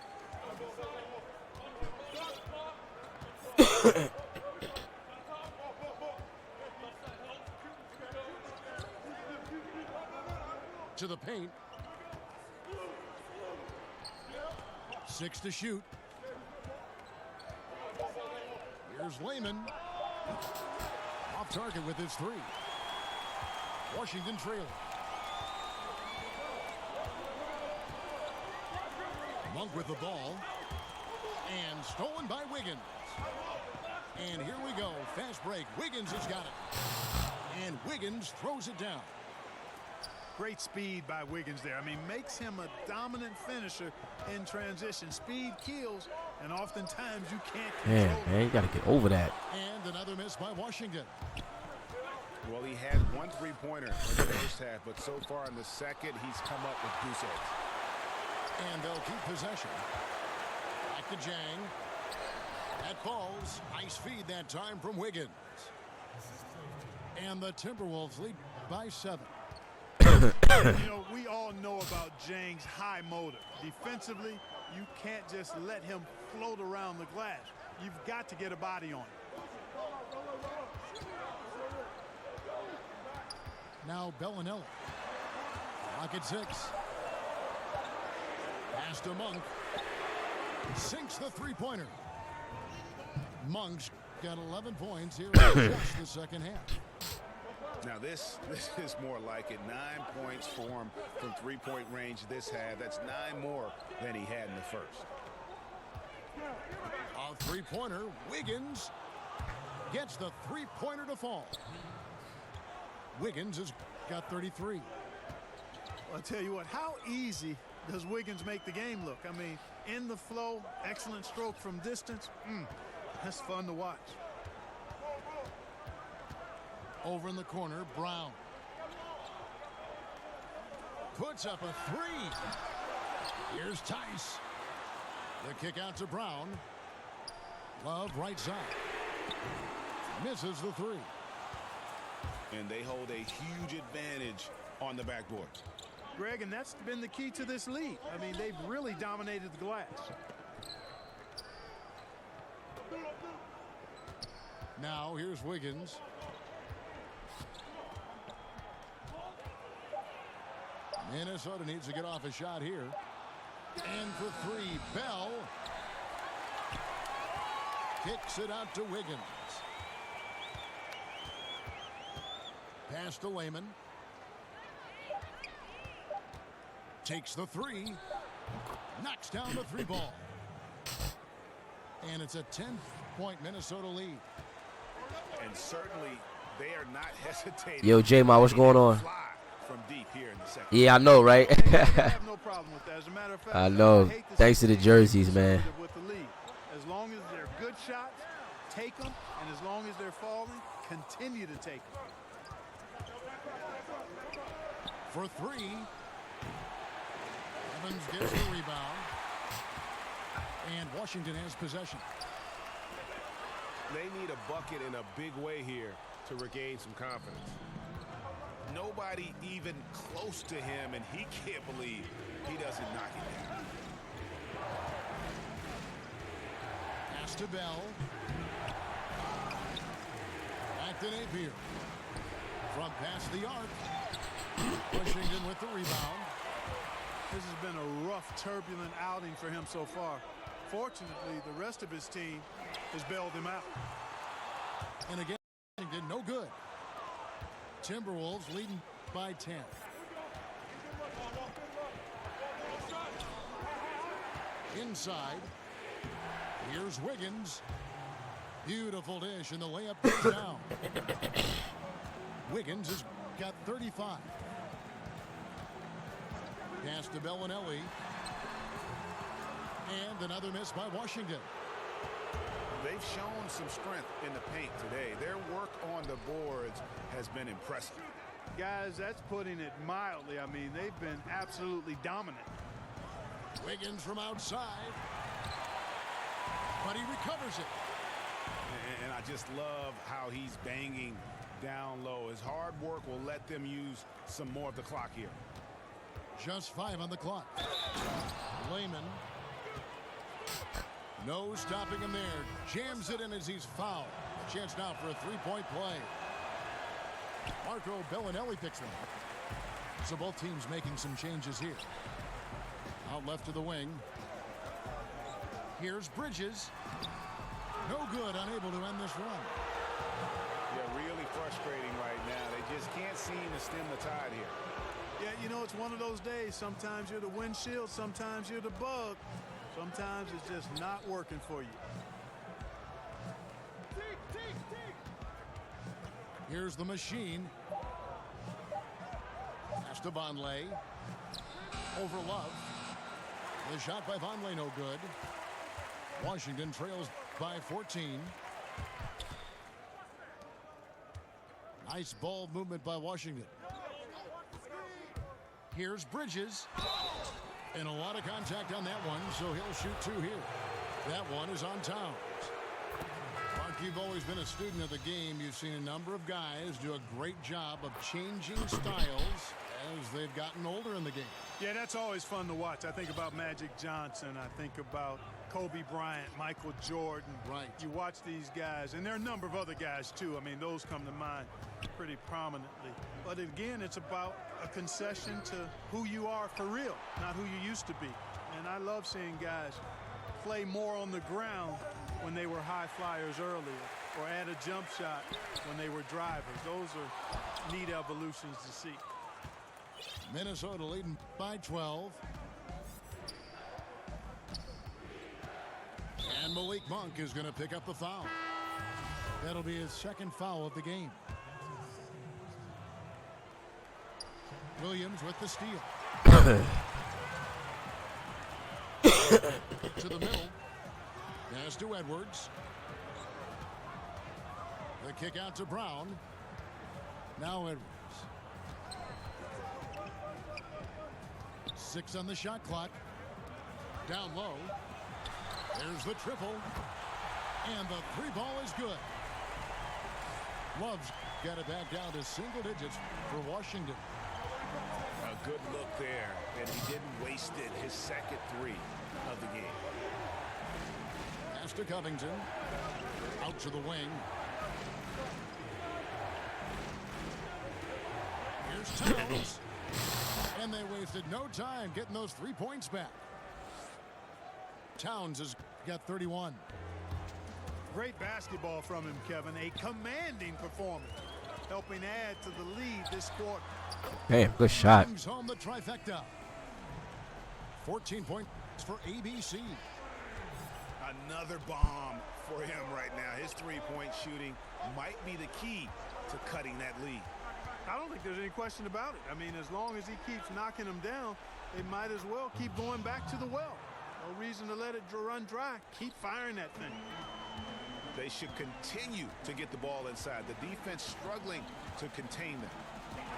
To the paint. 6 to shoot. Here's Layman. Off target with his 3. Washington trailing. Monk with the ball. And stolen by Wiggins. And here we go. Fast break. Wiggins has got it. And Wiggins throws it down. Great speed by Wiggins there. I mean, makes him a dominant finisher in transition. Speed kills, and oftentimes you can't control Man, you got to get over that. And another miss by Washington. Well, he had 1 3-pointer in the first half, but so far in the second, he's come up with goose eggs. And they'll keep possession. Back to Jang. That falls. Nice feed that time from Wiggins. And the Timberwolves lead by 7. You know, we all know about Jang's high motor. Defensively, you can't just let him float around the glass. You've got to get a body on him. Now Bellinelli. Lock at 6. Pass to Monk. Sinks the 3-pointer. Monk's got 11 points here in just the second half. Now this is more like it. 9 points for him from 3-point range this half. That's 9 more than he had in the first. A 3-pointer. Wiggins gets the 3-pointer to fall. Wiggins has got 33. Well, I'll tell you what, how easy does Wiggins make the game look? I mean, in the flow, excellent stroke from distance. That's fun to watch. Over in the corner, Brown. Puts up a 3. Here's Tice. The kick out to Brown. Love right side. Misses the 3. And they hold a huge advantage on the backboard. Greg, and that's been the key to this lead. I mean, they've really dominated the glass. Now here's Wiggins. Minnesota needs to get off a shot here. And for 3, Bell kicks it out to Wiggins. Pass to Layman. Takes the 3. Knocks down the 3 ball. And it's a 10-point Minnesota lead. And certainly they are not hesitating. Yo, J-Ma, what's going on? From deep here in the second. Yeah, I know, right? I have no problem with that. As a matter of fact, I know. hate to Thanks see to the jerseys, man. with the lead. As long as they're good shots, take them, and as long as they're falling, continue to take them. for three. Evans gets the rebound. And Washington has possession. They need a bucket in a big way here to regain some confidence. Nobody even close to him, and he can't believe he doesn't knock it down. Pass to Bell. Back to Napier. From past the arc. Washington with the rebound. This has been a rough, turbulent outing for him so far. Fortunately, the rest of his team has bailed him out. And again, did no good. Timberwolves leading by 10. Inside. Here's Wiggins. Beautiful dish, and the layup goes down. Wiggins has got 35. Pass to Bellinelli. And another miss by Washington. They've shown some strength in the paint today. Their work on the boards has been impressive. Guys, that's putting it mildly. I mean, they've been absolutely dominant. Wiggins from outside. But he recovers it. And I just love how he's banging down low. His hard work will let them use some more of the clock here. Just 5 on the clock. Layman. No stopping him there. Jams it in as he's fouled. A chance now for a three-point play. Marco Bellinelli picks them up. So both teams making some changes here. Out left to the wing. Here's Bridges. No good, unable to end this run. Yeah, really frustrating right now. They just can't seem to stem the tide here. Yeah, you know, it's one of those days. Sometimes you're the windshield, sometimes you're the bug. Sometimes it's just not working for you. Here's the machine. Pass to Vonleh. Over Love. The shot by Vonleh no good. Washington trails by 14. Nice ball movement by Washington. Here's Bridges. And a lot of contact on that one, so he'll shoot 2 here. That one is on Towns. Mark, you've always been a student of the game. You've seen a number of guys do a great job of changing styles as they've gotten older in the game. Yeah, that's always fun to watch. I think about Magic Johnson. I think about Kobe Bryant, Michael Jordan. Right. You watch these guys, and there are a number of other guys, too. I mean, those come to mind pretty prominently. But again, it's about a concession to who you are for real, not who you used to be. And I love seeing guys play more on the ground when they were high flyers earlier, or add a jump shot when they were drivers. Those are neat evolutions to see. Minnesota leading by 12. And Malik Monk is going to pick up the foul. That'll be his second foul of the game. Williams with the steal. To the middle. Pass to Edwards. The kick out to Brown. Now Edwards. 6 on the shot clock. Down low. There's the triple. And the 3-ball is good. Love's got it back down to single digits for Washington. A good look there, and he didn't waste it. His second 3 of the game. Pass to Covington. Out to the wing. Here's Towns. And they wasted no time getting those 3 points back. Towns has got 31. Great basketball from him, Kevin. A commanding performance, helping add to the lead this quarter. Damn, good shot. Brings home the trifecta. 14 points for ABC. Another bomb for him right now. His 3-point shooting might be the key to cutting that lead. I don't think there's any question about it. I mean, as long as he keeps knocking them down, they might as well keep going back to the well. No reason to let it run dry. Keep firing that thing. They should continue to get the ball inside. The defense struggling to contain them.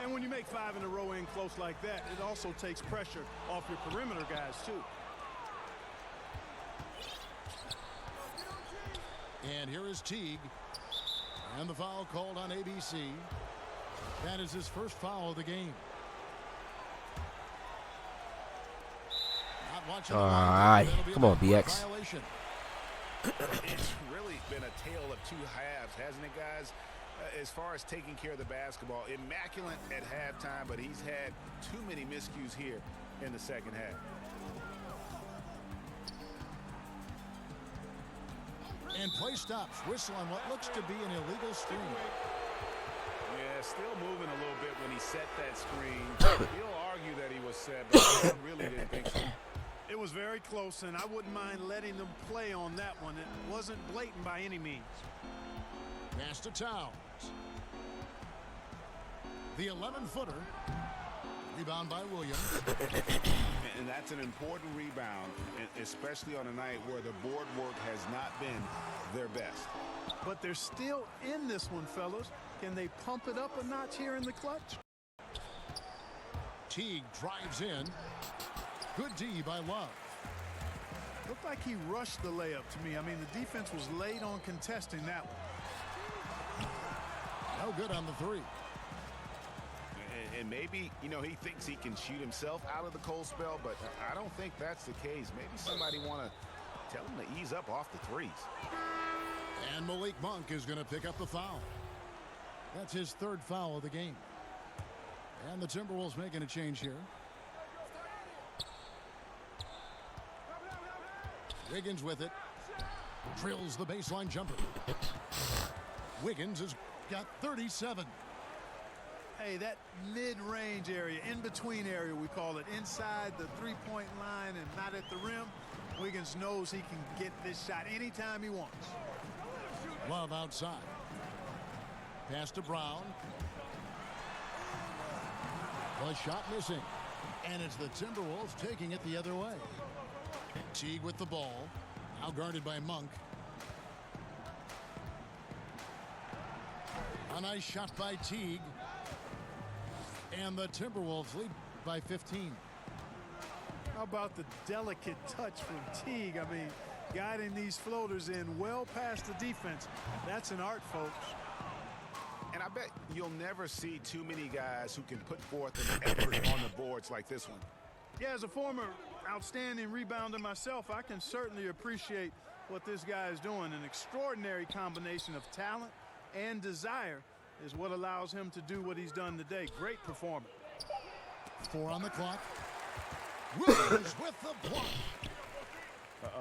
And when you make 5 in a row in close like that, it also takes pressure off your perimeter guys, too. And here is Teague. And the foul called on ABC. That is his first foul of the game. Not watching All right. Come on, BX. violation. It's really been a tale of two halves, hasn't it, guys? As far as taking care of the basketball, immaculate at halftime, but he's had too many miscues here in the second half. And play stops. Whistle on what looks to be an illegal screen. Yeah, still moving a little bit when he set that screen. He'll argue that he was set, but I really didn't think so. It was very close, and I wouldn't mind letting them play on that one. It wasn't blatant by any means. Pass to Towns. The 11-footer. Rebound by Williams. And that's an important rebound, especially on a night where the board work has not been their best. But they're still in this one, fellas. Can they pump it up a notch here in the clutch? Teague drives in. Good D by Love. Looked like he rushed the layup to me. I mean, the defense was late on contesting that one. No good on the three. And maybe, you know, he thinks he can shoot himself out of the cold spell, but I don't think that's the case. Maybe somebody want to tell him to ease up off the threes. And Malik Monk is going to pick up the foul. That's his third foul of the game. And the Timberwolves making a change here. Wiggins with it. Drills the baseline jumper. Wiggins has got 37. Hey, that mid-range area, in-between area, we call it, inside the three-point line and not at the rim, Wiggins knows he can get this shot anytime he wants. Love outside. Pass to Brown. The shot missing. And it's the Timberwolves taking it the other way. Teague with the ball. Now guarded by Monk. A nice shot by Teague. And the Timberwolves lead by 15. How about the delicate touch from Teague? I mean, guiding these floaters in well past the defense. That's an art, folks. And I bet you'll never see too many guys who can put forth an effort on the boards like this one. Yeah, as a former outstanding rebounder myself, I can certainly appreciate what this guy is doing. An extraordinary combination of talent and desire is what allows him to do what he's done today. Great performance. 4 on the clock. Williams with the block.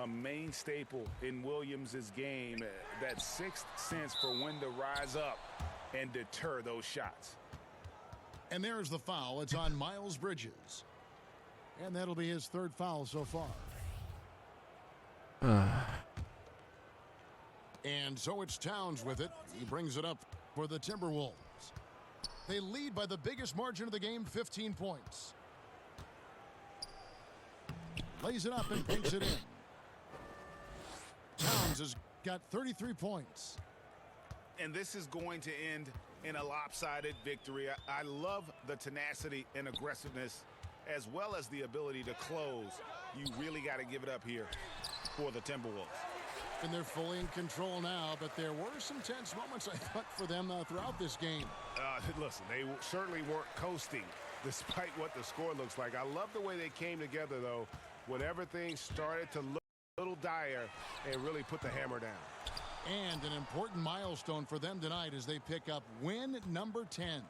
A main staple in Williams' game, that sixth sense for when to rise up and deter those shots. And there's the foul. It's on Miles Bridges. And that'll be his third foul so far. And so it's Towns with it. He brings it up for the Timberwolves. They lead by the biggest margin of the game, 15 points. Lays it up and pinks it in. Towns has got 33 points. And this is going to end in a lopsided victory. I love the tenacity and aggressiveness as well as the ability to close. You really got to give it up here for the Timberwolves. And they're fully in control now, but there were some tense moments, I thought, for them throughout this game. Listen, they certainly weren't coasting despite what the score looks like. I love the way they came together, though, whenever things started to look a little dire and really put the hammer down. And an important milestone for them tonight as they pick up win number 10.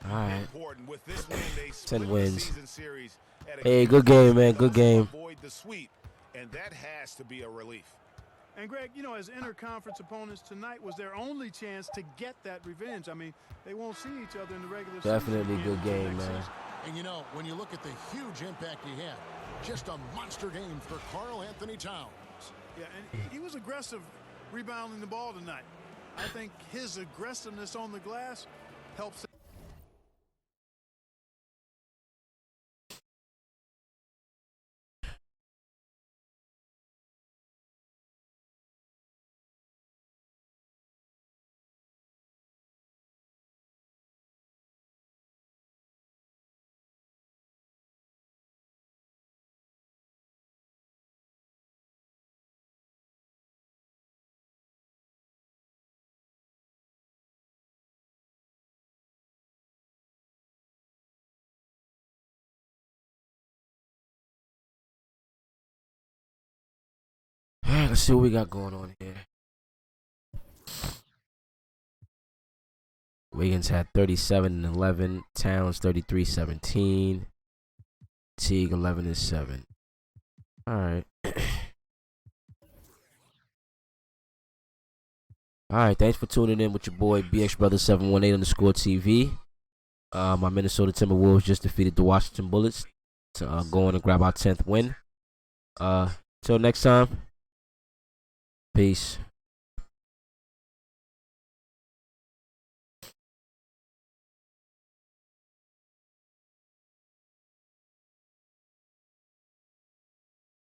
All right. Important. With this win, they 10 split wins. the season series at a Hey, good game, man. Good game. Avoid the sweep, and that has to be a relief. And, Greg, you know, as interconference opponents, tonight was their only chance to get that revenge. I mean, they won't see each other in the regular season. Definitely good game, man. Season. And, you know, when you look at the huge impact he had, just a monster game for Karl Anthony Towns. Yeah, and he was aggressive rebounding the ball tonight. I think his aggressiveness on the glass helps right, let's see what we got going on here. Wiggins had 37 and 11. Towns 33-17. Teague 11 and 7. All right. All right, thanks for tuning in with your boy BX Brother 718 underscore TV. My Minnesota Timberwolves just defeated the Washington Bullets to go on and grab our 10th win. Till next time, peace.